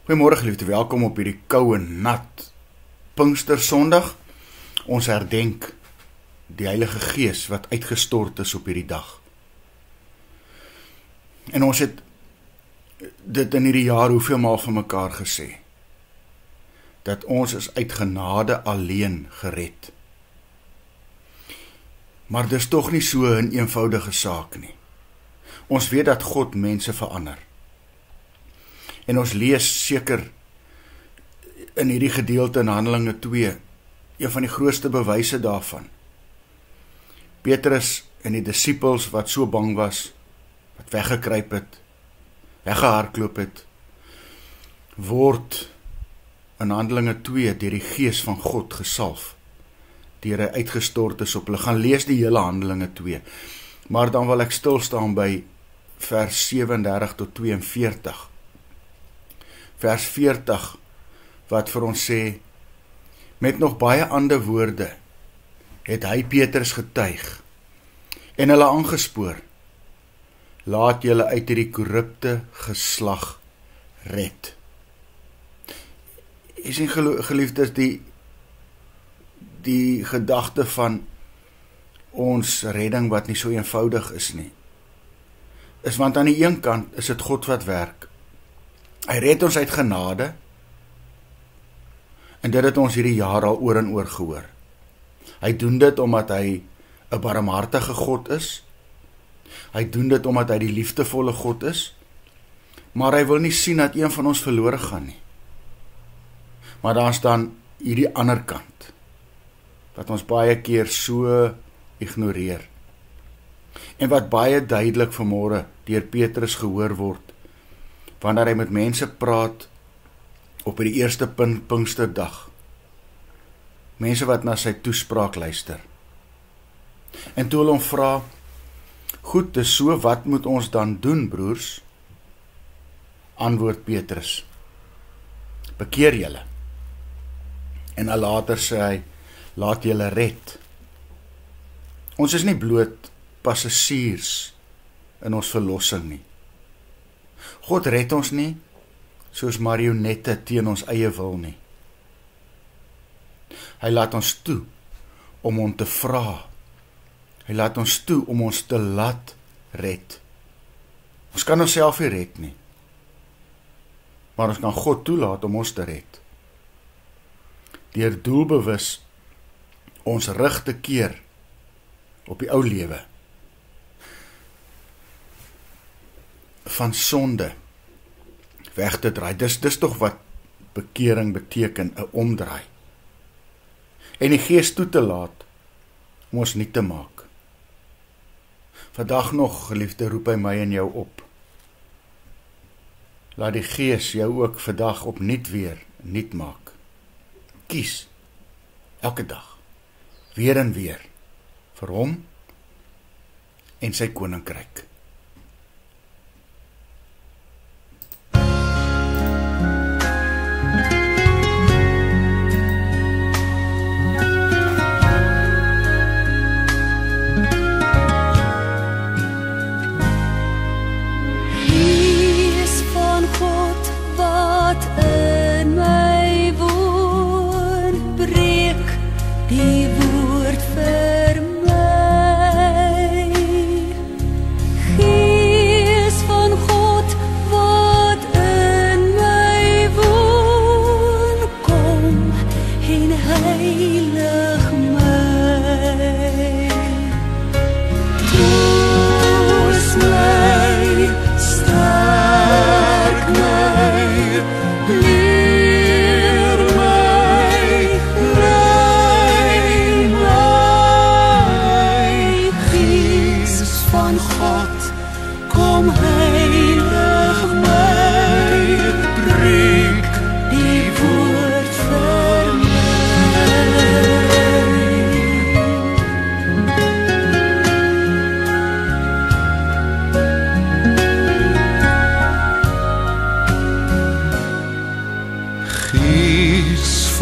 Goeiemôre geliefde, welkom op hierdie koue, nat Pinkstersondag. Ons herdenk die Heilige Gees wat uitgestort is op hierdie dag. En ons het dit in hierdie jaar hoeveel maal van mekaar gesê, dat ons is uit genade alleen gered. Maar dis tog nie so 'n eenvoudige saak nie. Ons weet dat God mense verander. En ons lees seker in hierdie gedeelte in Handelinge 2, een van die grootste bewyse daarvan. Petrus en die disippels wat so bang was, wat weggekruip het, weggehardloop het, word in Handelinge 2 deur die Gees van God gesalf, deur hy uitgestort is op hulle. Gaan lees die hele Handelinge 2, maar dan wil ek stilstaan by vers 37 tot 42. Vers 40, wat vir ons sê, met nog baie ander woorde, het hy Petrus getuig, en hulle aangespoor, laat julle uit hierdie korrupte geslag red. Is nie geliefdes, die gedagte van ons redding wat nie so eenvoudig is nie, is want aan die een kant is dit God wat werk. Hy red ons uit genade, en dit het ons hierdie jaar al oor en oor gehoor. Hy doen dit omdat hy 'n barmhartige God is, hy doen dit omdat hy die liefdevolle God is, maar hy wil nie sien dat een van ons verlore gaan nie. Maar daar staan hierdie ander kant, wat ons baie keer so ignoreer, en wat baie duidelik vanmôre deur Petrus gehoor word, wanneer hy met mense praat op die eerste Pinksterdag. Mense wat na sy toespraak luister. En toe hulle hom vra, goed, dis so, wat moet ons dan doen, broers? Antwoord Petrus, bekeer julle. En dan later sê hy, laat julle red. Ons is nie bloot passasiers in ons verlossing nie. God red ons nie soos marionette teen ons eie wil nie. Hy laat ons toe om hom te vra. Hy laat ons toe om ons te laat red. Ons kan onsself nie red nie, maar ons kan God toelaat om ons te red. Deur doelbewus ons rug te keer op die ou lewe, van sonde weg te draai. Dis tog wat bekering beteken, 'n omdraai. En die Gees toe te laat om ons nuut te maak. Vandag nog, geliefde, roep hy my en jou op. Laat die Gees jou ook vandag opnuut weer nuut maak. Kies elke dag weer en weer vir hom en sy koninkryk.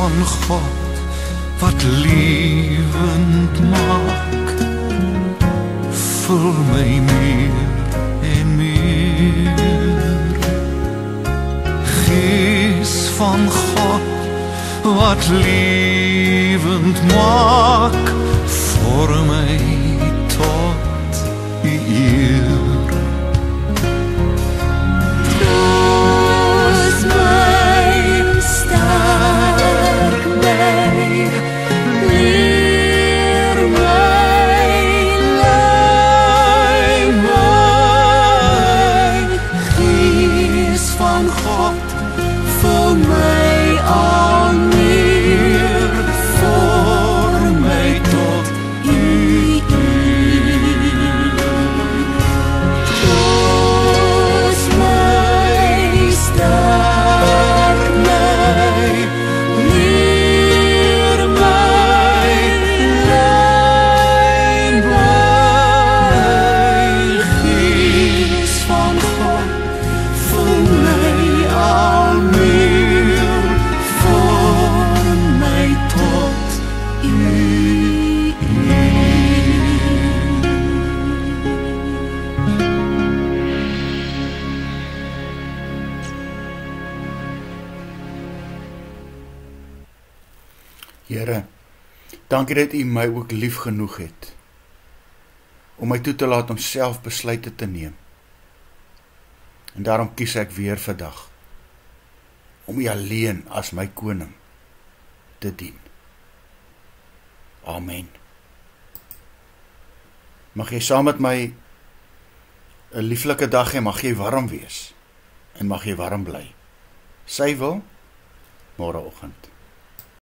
Van God wat lewend maak, vul my meer en meer. Gees van God wat liewend maak, vorm my tot U eer. Troos my, sterk my, leer my, lei my, Gees van God, vul my al meer, vorm my tot U eer. Troos my, sterk my, leer my, lei my, Gees van God, vul my al meer, vorm my tot U eer. Here, dankie dat U my ook lief genoeg het om my toe te laat om self besluite te neem. En daarom kies ek weer vandag om U alleen as my koning te dien. Amen. Mag jy saam met my 'n lieflike dag hê, mag jy warm wees en mag jy warm bly. Sy wil môreoggend.